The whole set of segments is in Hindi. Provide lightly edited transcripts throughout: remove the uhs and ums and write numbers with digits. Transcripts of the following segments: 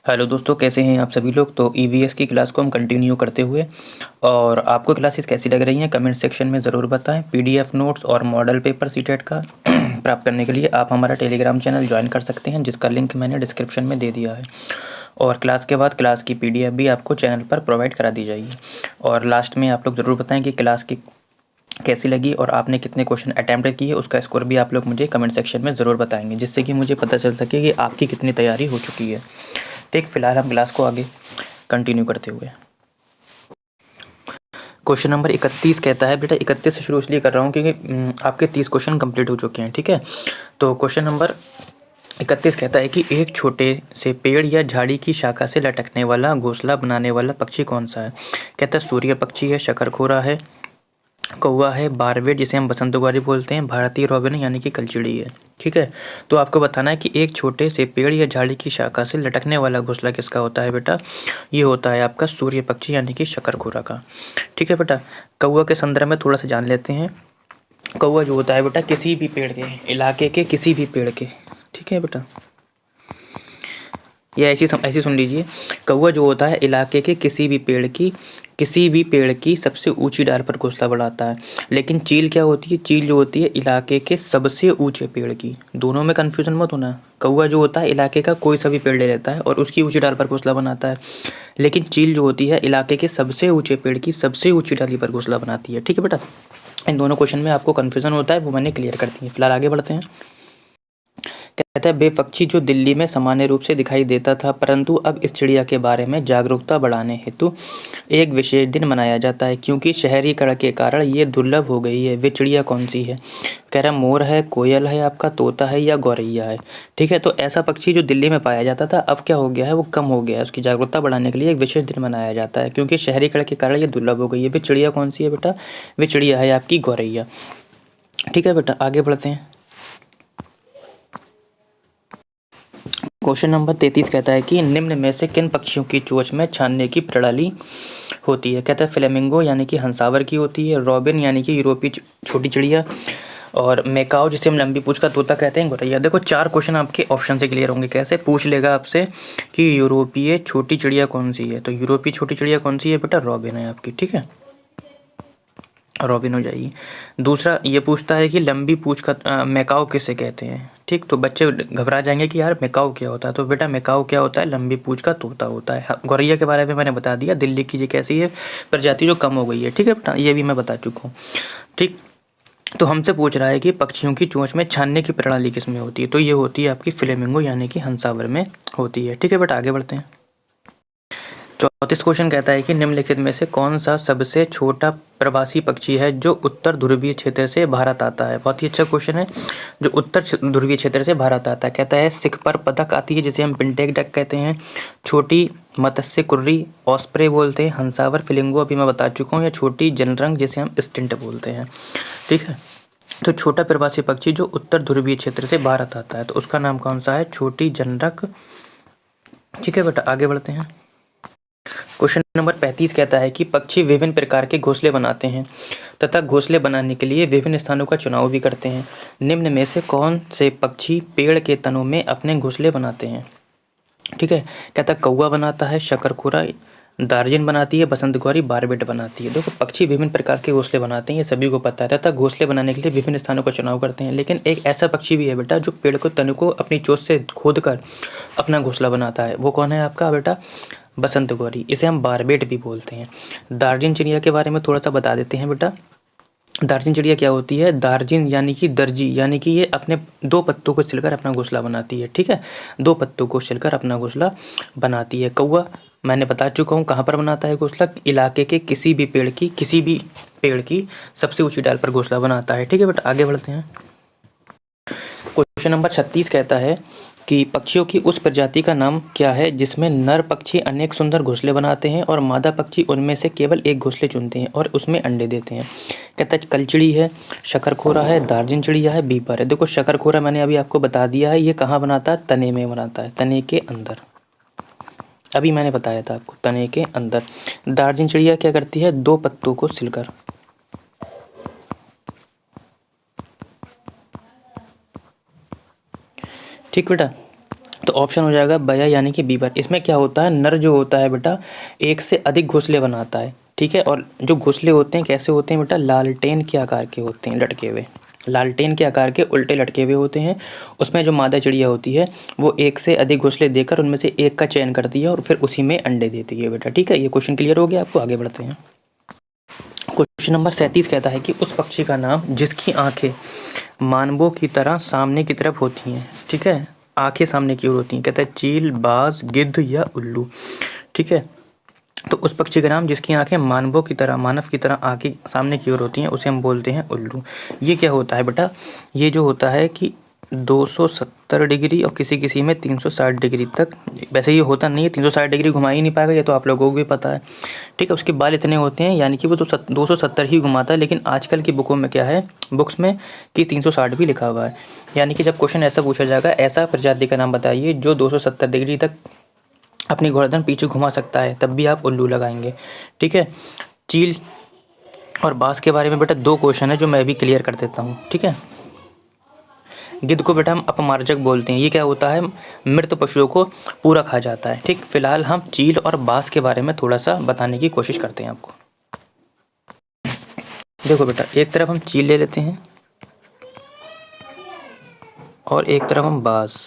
हेलो दोस्तों, कैसे हैं आप सभी लोग। तो ईवीएस की क्लास को हम कंटिन्यू करते हुए, और आपको क्लासेस कैसी लग रही हैं कमेंट सेक्शन में ज़रूर बताएं। पीडीएफ नोट्स और मॉडल पेपर सीटेट का प्राप्त करने के लिए आप हमारा टेलीग्राम चैनल ज्वाइन कर सकते हैं, जिसका लिंक मैंने डिस्क्रिप्शन में दे दिया है। और क्लास के बाद क्लास की पीडीएफ भी आपको चैनल पर प्रोवाइड करा दी जाएगी। और लास्ट में आप लोग ज़रूर बताएं कि क्लास की कैसी लगी और आपने कितने क्वेश्चन अटैम्प्ट किए, उसका स्कोर भी आप लोग मुझे कमेंट सेक्शन में ज़रूर बताएंगे, जिससे कि मुझे पता चल सके कि आपकी कितनी तैयारी हो चुकी है। ठीक, फिलहाल हम क्लास को आगे कंटिन्यू करते हुए क्वेश्चन नंबर 31 कहता है, बेटा 31 से शुरू इसलिए कर रहा हूँ क्योंकि आपके 30 क्वेश्चन कंप्लीट हो चुके हैं। ठीक है, तो क्वेश्चन नंबर 31 कहता है कि एक छोटे से पेड़ या झाड़ी की शाखा से लटकने वाला घोंसला बनाने वाला पक्षी कौन सा है। कहता है सूर्य पक्षी है, शकरखोरा है, कौवा है, बारवेट जिसे हम बसंत कुमारी बोलते हैं, भारतीय रॉबिन यानी कि कलचिड़ी है। ठीक है, तो आपको बताना है कि एक छोटे से पेड़ या झाड़ी की शाखा से लटकने वाला घोंसला किसका होता है बेटा। ये होता है आपका सूर्य पक्षी यानी कि शकरखोरा का। ठीक है बेटा, कौवा के संदर्भ में थोड़ा सा जान लेते हैं। कौवा जो होता है बेटा किसी भी पेड़ के इलाके के किसी भी पेड़ के, ठीक है बेटा, या ऐसी सुन लीजिए। कौवा जो होता है इलाके के किसी भी पेड़ की सबसे ऊंची डाल पर घोंसला बनाता है। लेकिन चील क्या होती है, चील जो होती है इलाके के सबसे ऊंचे पेड़ की। दोनों में कन्फ्यूजन मत होना। कौवा जो होता है इलाके का कोई सा भी पेड़ ले लेता है और उसकी ऊंची डाल पर घोंसला बनाता है, लेकिन चील जो होती है इलाके के सबसे ऊंचे पेड़ की सबसे ऊंची डाली पर घोंसला बनाती है। ठीक है बेटा, इन दोनों क्वेश्चन में आपको कन्फ्यूजन होता है, वो मैंने क्लियर कर दी है। फिलहाल आगे बढ़ते हैं। कहता है वे पक्षी जो दिल्ली में सामान्य रूप से दिखाई देता था, परंतु अब इस चिड़िया के बारे में जागरूकता बढ़ाने हेतु एक विशेष दिन मनाया जाता है, क्योंकि शहरीकरण के कारण ये दुर्लभ हो गई है। वे चिड़िया कौन सी है। कह रहा मोर है, कोयल है, आपका तोता है या गौरैया है। ठीक है, तो ऐसा पक्षी जो दिल्ली में पाया जाता था अब क्या हो गया है, वो कम हो गया है। उसकी जागरूकता बढ़ाने के लिए एक विशेष दिन मनाया जाता है, क्योंकि शहरीकरण के कारण ये दुर्लभ हो गई है। वे चिड़िया कौन सी है बेटा, वे चिड़िया है आपकी गौरैया। ठीक है बेटा, आगे बढ़ते हैं। क्वेश्चन नंबर 33 कहता है कि निम्न में से किन पक्षियों की चोंच में छानने की प्रणाली होती है। कहता है फ्लेमिंगो यानी कि हंसावर की होती है, रॉबिन यानी कि यूरोपीय छोटी चिड़िया, और मेकाओ जिसे हम लंबी पूंछ का तोता कहते हैं, गौरैया। देखो 4 क्वेश्चन आपके ऑप्शन से क्लियर होंगे। कैसे पूछ लेगा आपसे कि यूरोपीय छोटी चिड़िया कौन सी है, तो यूरोपीय छोटी चिड़िया कौन सी है बेटा, रॉबिन है आपकी। ठीक है, रॉबिन हो जाएगी। दूसरा ये पूछता है कि लंबी पूंछ का मैकाओ किसे कहते हैं। ठीक, तो बच्चे घबरा जाएंगे कि यार मैकाओ क्या होता है, तो बेटा मैकाओ क्या होता है, लंबी पूंछ का तोता होता है। गौरैया के बारे में मैंने बता दिया, दिल्ली की ये कैसी है प्रजाति जो कम हो गई है। ठीक है बेटा, ये भी मैं बता चुका हूँ। ठीक, तो हमसे पूछ रहा है कि पक्षियों की चोंच में छानने की प्रणाली किसमें होती है, तो ये होती है आपकी फ्लेमिंगो यानी कि हंसावर में होती है। ठीक है बेटा, आगे बढ़ते हैं। 34 क्वेश्चन कहता है कि निम्नलिखित में से कौन सा सबसे छोटा प्रवासी पक्षी है जो उत्तर ध्रुवीय क्षेत्र से भारत आता है। बहुत ही अच्छा क्वेश्चन है, जो उत्तर ध्रुवीय क्षेत्र से भारत आता है। कहता है सिख पर पदक आती है जिसे हम पिंटेक डक कहते हैं, छोटी मत्स्य कुर्री ऑस्प्रे बोलते हैं, हंसावर फ्लिंगो अभी मैं बता चुका हूँ, या छोटी जनरंग जिसे हम स्टिंट बोलते हैं। ठीक है, तो छोटा प्रवासी पक्षी जो उत्तर ध्रुवीय क्षेत्र से भारत आता है, तो उसका नाम कौन सा है, छोटी जनरक। ठीक है बेटा, आगे बढ़ते हैं। क्वेश्चन नंबर 35 कहता है कि पक्षी विभिन्न प्रकार के घोंसले बनाते हैं तथा घोंसले बनाने के लिए विभिन्न स्थानों का चुनाव भी करते हैं। निम्न में से कौन से पक्षी पेड़ के तनों में अपने घोंसले बनाते हैं। ठीक है, कहता है कौवा बनाता है, शकरखोरा, दार्जिन बनाती है, बसंत कुमारी, बारबेट बनाती है। देखो पक्षी विभिन्न प्रकार के घोंसले बनाते हैं, ये सभी को पता है, तथा घोंसले बनाने के लिए विभिन्न स्थानों का चुनाव करते हैं। लेकिन एक ऐसा पक्षी भी है बेटा जो पेड़ को तने को अपनी चोंच से खोद कर अपना घोंसला बनाता है। वो कौन है आपका बेटा, बसंत कुमारी, इसे हम बारबेट भी बोलते हैं। दार्जिन चिड़िया के बारे में थोड़ा सा बता देते हैं बेटा। दार्जिन चिड़िया क्या होती है, दार्जिन यानी कि दर्जी, यानी कि ये अपने 2 पत्तों को छिलकर अपना घोंसला बनाती है। ठीक है, 2 पत्तों को छिलकर अपना घोंसला बनाती है। कौवा मैंने बता चुका हूँ कहाँ पर बनाता है घोंसला, इलाके के किसी भी पेड़ की सबसे ऊंची डाल पर घोंसला बनाता है। ठीक है बेटा, आगे बढ़ते हैं। क्वेश्चन नंबर 36 कहता है कि पक्षियों की उस प्रजाति का नाम क्या है जिसमें नर पक्षी अनेक सुंदर घोंसले बनाते हैं और मादा पक्षी उनमें से केवल एक घोंसले चुनते हैं और उसमें अंडे देते हैं। कहता है कलचिड़ी है, शकरखोरा है, दार्जिन चिड़िया है, बीपर है। देखो शकरखोरा मैंने अभी आपको बता दिया है, ये कहाँ बनाता है, तने में बनाता है, तने के अंदर। अभी मैंने बताया था आपको, तने के अंदर। दार्जिन चिड़िया क्या करती है, 2 पत्तों को सिलकर। ठीक बेटा, तो ऑप्शन हो जाएगा बया यानी कि बीबर। इसमें क्या होता है, नर जो होता है बेटा एक से अधिक घोंसले बनाता है, ठीक है। और जो घोंसले होते हैं कैसे होते हैं बेटा, लालटेन के आकार के होते हैं, लटके हुए, लालटेन के आकार के उल्टे लटके हुए होते हैं। उसमें जो मादा चिड़िया होती है वो एक से अधिक घोंसले देकर उनमें से एक का चयन करती है और फिर उसी में अंडे देती है बेटा, ठीक है। ये क्वेश्चन क्लियर हो गया आपको, आगे बढ़ते हैं। क्वेश्चन नंबर 37 कहता है कि उस पक्षी का नाम जिसकी आंखें मानवों की तरह सामने की तरफ होती हैं, ठीक है, आंखें सामने की ओर होती हैं। कहता है चील, बाज, गिद्ध या उल्लू, ठीक है। तो उस पक्षी का नाम जिसकी आंखें मानव की तरह आंखें सामने की ओर होती हैं उसे हम बोलते हैं उल्लू। ये क्या होता है बेटा, ये जो होता है कि 270 डिग्री और किसी किसी में 360 डिग्री तक, वैसे ये होता नहीं है 360 डिग्री घुमा ही नहीं पाएगा, ये तो आप लोगों को भी पता है, ठीक है। उसके बाल इतने होते हैं यानी कि वो तो 270 ही घुमाता है, लेकिन आजकल की बुकों में क्या है, बुक्स में कि 360 भी लिखा हुआ है। यानी कि जब क्वेश्चन ऐसा पूछा जाएगा, ऐसा प्रजाति का नाम बताइए जो 270 डिग्री तक अपनी गर्दन पीछे घुमा सकता है, तब भी आप उल्लू लगाएंगे, ठीक है। चील और बाज के बारे में बेटा 2 क्वेश्चन है जो मैं भी क्लियर कर देता हूँ, ठीक है। गिद्ध को बेटा हम अपमार्जक बोलते हैं, ये क्या होता है, मृत पशुओं को पूरा खा जाता है, ठीक। फिलहाल हम चील और बाज के बारे में थोड़ा सा बताने की कोशिश करते हैं आपको। देखो बेटा, एक तरफ हम चील ले लेते हैं और एक तरफ हम बाज,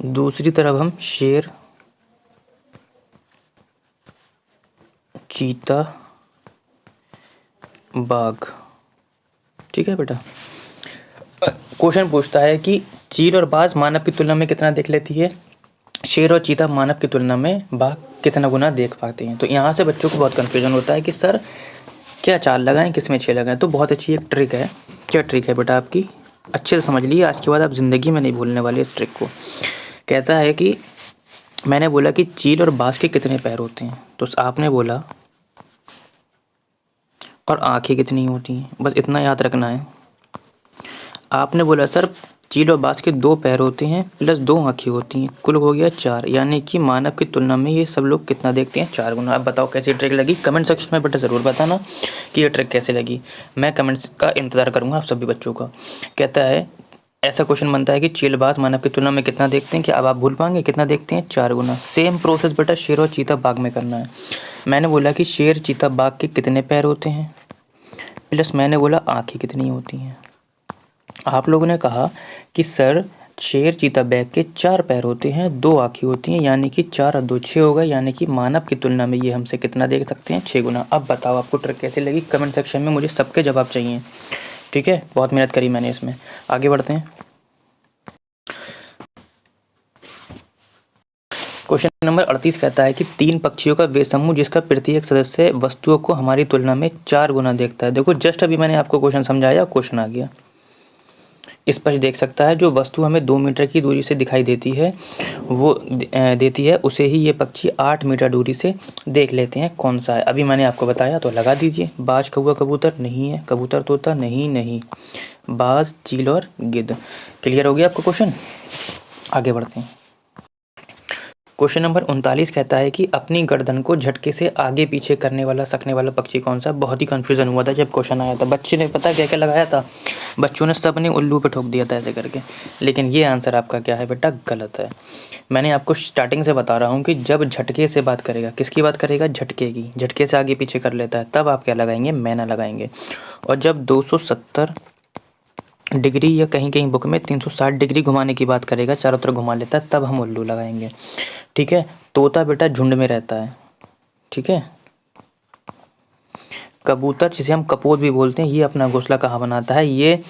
दूसरी तरफ हम शेर, चीता, बाघ, ठीक है बेटा। क्वेश्चन पूछता है कि चील और बाज मानव की तुलना में कितना देख लेती है, शेर और चीता मानव की तुलना में बाघ कितना गुना देख पाते हैं। तो यहाँ से बच्चों को बहुत कन्फ्यूजन होता है कि सर क्या 4 लगाएं, किस में 6 लगाएं। तो बहुत अच्छी एक ट्रिक है। क्या ट्रिक है बेटा आपकी, अच्छे से समझ लीजिए, आज के बाद आप ज़िंदगी में नहीं भूलने वाले इस ट्रिक को। कहता है कि मैंने बोला कि चील और बाज के कितने पैर होते हैं, तो आपने बोला और आंखें कितनी होती हैं, बस इतना याद रखना है। आपने बोला सर चील और बाज के 2 पैर होते हैं प्लस 2 आंखें होती हैं, कुल हो गया 4, यानी कि मानव की तुलना में ये सब लोग कितना देखते हैं, 4 गुना। अब बताओ कैसी ट्रिक लगी, कमेंट सेक्शन में बेटा ज़रूर बताना कि ये ट्रिक कैसे लगी। मैं कमेंट्स का इंतज़ार करूँगा आप सभी बच्चों का। कहता है ऐसा क्वेश्चन बनता है कि चील बाज मानव की तुलना में कितना देखते हैं, कि अब आप भूल पाएंगे कितना देखते हैं, 4 गुना। सेम प्रोसेस बेटा शेर और चीता बाघ में करना है। मैंने बोला कि शेर चीता बाघ के कितने पैर होते हैं, प्लस मैंने बोला आँखें कितनी होती हैं। आप लोगों ने कहा कि सर शेर चीता बैग के 4 पैर होते हैं, 2 आँखें होती हैं, यानी कि 4 और 2 6 होगा, यानी कि मानव की तुलना में ये हमसे कितना देख सकते हैं, 6 गुना। अब बताओ आपको ट्रिक कैसे लगी, कमेंट सेक्शन में मुझे सबके जवाब चाहिए, ठीक है। बहुत मेहनत करी मैंने इसमें, आगे बढ़ते हैं। क्वेश्चन नंबर 38 कहता है कि 3 पक्षियों का वे समूह जिसका प्रत्येक सदस्य वस्तुओं को हमारी तुलना में 4 गुना देखता है। देखो जस्ट अभी मैंने आपको क्वेश्चन समझाया, क्वेश्चन आ गया। स्पष्ट देख सकता है जो वस्तु हमें 2 मीटर की दूरी से दिखाई देती है वो देती है उसे ही ये पक्षी 8 मीटर दूरी से देख लेते हैं, कौन सा है। अभी मैंने आपको बताया तो लगा दीजिए। बाज, कौवा, कबूतर नहीं है, कबूतर, तोता नहीं, बाज, चील और गिद्ध। क्लियर हो गया आपको क्वेश्चन, आगे बढ़ते हैं। क्वेश्चन नंबर 39 कहता है कि अपनी गर्दन को झटके से आगे पीछे करने वाला सकने वाला पक्षी कौन सा। बहुत ही कन्फ्यूज़न हुआ था जब क्वेश्चन आया था, बच्चे ने पता क्या क्या लगाया था, बच्चों ने सब ने उल्लू पे ठोक दिया था ऐसे करके। लेकिन ये आंसर आपका क्या है बेटा, गलत है। मैंने आपको स्टार्टिंग से बता रहा हूँ कि जब झटके से बात करेगा, किसकी बात करेगा, झटके की, झटके से आगे पीछे कर लेता है, तब आप क्या लगाएंगे, मैना लगाएंगे। और जब 270 डिग्री या कहीं कहीं बुक में 360 डिग्री घुमाने की बात करेगा, चारों तरफ घुमा लेता है, तब हम उल्लू लगाएंगे, ठीक है। तोता बेटा झुंड में रहता है, ठीक है। कबूतर जिसे हम कपोत भी बोलते हैं, ये अपना घोंसला कहाँ बनाता है, ये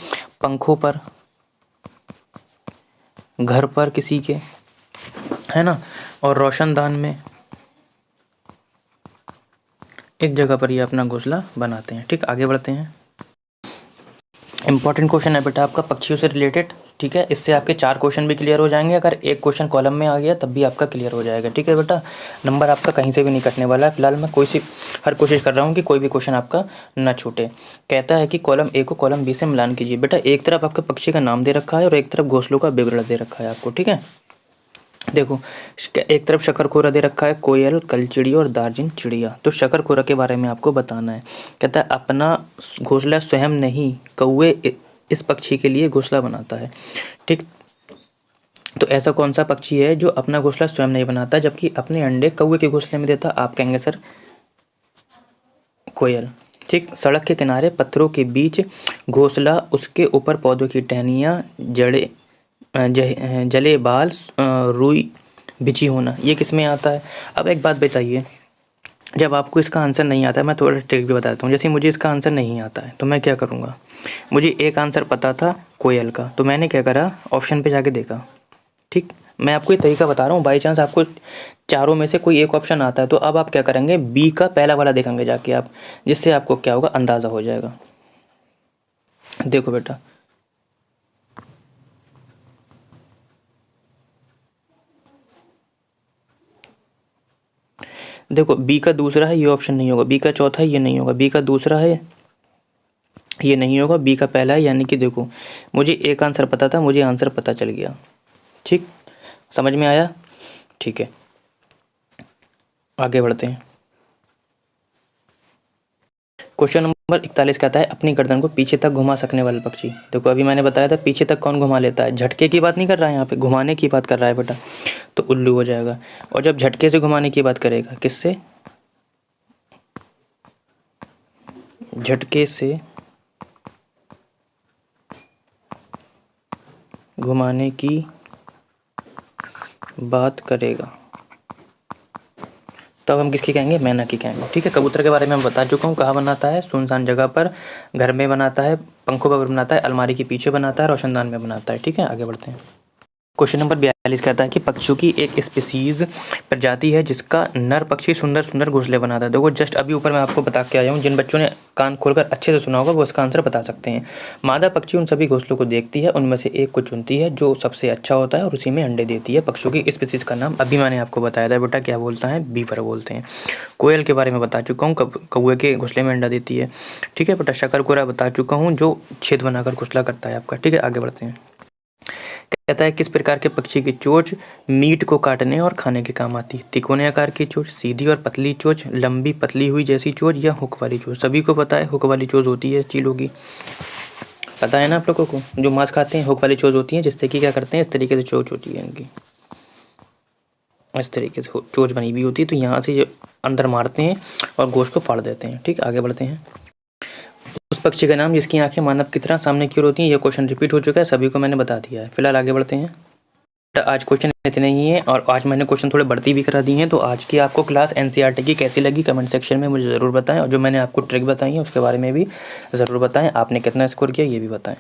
पंखों पर, घर पर किसी के, है ना, और रोशनदान में, एक जगह पर ये अपना घोंसला बनाते हैं, ठीक। आगे बढ़ते हैं। इंपॉर्टेंट क्वेश्चन है बेटा आपका पक्षियों से रिलेटेड, ठीक है। इससे आपके 4 क्वेश्चन भी क्लियर हो जाएंगे, अगर एक क्वेश्चन कॉलम में आ गया तब भी आपका क्लियर हो जाएगा, ठीक है बेटा। नंबर आपका कहीं से भी नहीं कटने वाला है। फिलहाल मैं हर कोशिश कर रहा हूँ कि कोई भी क्वेश्चन आपका ना छूटे। कहता है कि कॉलम ए को कॉलम बी से मिलान कीजिए। बेटा एक तरफ आपका पक्षी का नाम दे रखा है और एक तरफ घोंसलों का विवरण दे रखा है आपको, ठीक है। देखो एक तरफ शकरखोरा दे रखा है, कोयल, कलचिड़ी और दार्जिन चिड़िया। तो शकरखोरा के बारे में आपको बताना है। कहता है अपना घोंसला स्वयं नहीं, कौवे इस पक्षी के लिए घोंसला बनाता है। ठीक, तो ऐसा कौन सा पक्षी है जो अपना घोंसला स्वयं नहीं बनाता जबकि अपने अंडे कौवे के घोंसले में देता? आप कहेंगे सर कोयल। ठीक, सड़क के किनारे पत्थरों के बीच घोंसला, उसके ऊपर पौधों की टहनियाँ, जड़े जले बाल, रुई बिछी होना, ये किस में आता है? अब एक बात बताइए, जब आपको इसका आंसर नहीं आता है, मैं थोड़ा ट्रिक भी बताता हूँ। जैसे मुझे इसका आंसर नहीं आता है तो मैं क्या करूँगा, मुझे एक आंसर पता था कोयल का, तो मैंने क्या करा, ऑप्शन पे जाके देखा। ठीक, मैं आपको ये तरीका बता रहा हूँ, बाई चांस आपको चारों में से कोई एक ऑप्शन आता है तो अब आप क्या करेंगे, बी का पहला वाला देखेंगे जाके आप, जिससे आपको क्या होगा, अंदाज़ा हो जाएगा। देखो बेटा, देखो बी का दूसरा है, ये ऑप्शन नहीं होगा, बी का चौथा है, ये नहीं होगा, बी का दूसरा है, ये नहीं होगा, बी का पहला है, यानी कि देखो मुझे एक आंसर पता था, मुझे आंसर पता चल गया। ठीक, समझ में आया? ठीक है, आगे बढ़ते हैं। क्वेश्चन नंबर 41 कहता है अपनी गर्दन को पीछे तक घुमा सकने वाला पक्षी। देखो अभी मैंने बताया था पीछे तक कौन घुमा लेता है, झटके की बात नहीं कर रहा है यहाँ पे, घुमाने की बात कर रहा है बेटा, तो उल्लू हो जाएगा। और जब झटके से घुमाने की बात करेगा, किससे, झटके से घुमाने की बात करेगा, तब हम किसकी कहेंगे, मैना की कहेंगे। ठीक है, कबूतर के बारे में मैं बता चुका हूँ, कहाँ बनाता है, सुनसान जगह पर, घर में बनाता है, पंखों पर बनाता है, अलमारी के पीछे बनाता है, रोशनदान में बनाता है। ठीक है, आगे बढ़ते हैं। क्वेश्चन नंबर 42 कहता है कि पक्षियों की एक स्पीसीज प्रजाति है जिसका नर पक्षी सुंदर सुंदर घोंसले बनाता है। देखो जस्ट अभी ऊपर मैं आपको बता के आया हूँ, जिन बच्चों ने कान खोलकर अच्छे से सुना होगा वो इसका आंसर बता सकते हैं। मादा पक्षी उन सभी घोंसलों को देखती है, उनमें से एक को चुनती है जो सबसे अच्छा होता है और उसी में अंडे देती है। पक्षियों की स्पीसीज का नाम अभी मैंने आपको बताया था बेटा, क्या बोलता है, बीवर बोलते हैं। कोयल के बारे में बता चुका हूँ, कौवे के घोंसले में अंडा देती है। ठीक है बेटा, शकरकोरा बता चुका हूँ जो छेद बनाकर घोंसला करता है आपका। ठीक है, आगे बढ़ते हैं। कहता है किस प्रकार के पक्षी की चोंच मीट को काटने और खाने के काम आती है? तिकोने आकार की चोंच, सीधी और पतली चोंच, लंबी पतली हुई जैसी चोंच या हुक वाली चोंच? सभी को पता है हुक वाली चोंच होती है चीलों की, पता है ना आप लोगों को, जो मांस खाते हैं हुक वाली चोंच होती है, जिससे कि क्या करते हैं, इस तरीके से चोंच होती है इनकी, इस तरीके से चोंच बनी हुई होती है, तो यहाँ से अंदर मारते हैं और गोश्त को फाड़ देते हैं। ठीक, आगे बढ़ते हैं। उस पक्षी का नाम जिसकी आंखें मानव की तरह सामने की ओर होती हैं, ये क्वेश्चन रिपीट हो चुका है, सभी को मैंने बता दिया है। फिलहाल आगे बढ़ते हैं। आज क्वेश्चन इतने ही हैं और आज मैंने क्वेश्चन थोड़े बढ़ती भी करा दी हैं। तो आज की आपको क्लास एनसीईआरटी की कैसी लगी कमेंट सेक्शन में मुझे ज़रूर बताएं, और जो मैंने आपको ट्रिक बताई है उसके बारे में भी ज़रूर बताएं। आपने कितना स्कोर किया ये भी बताएं।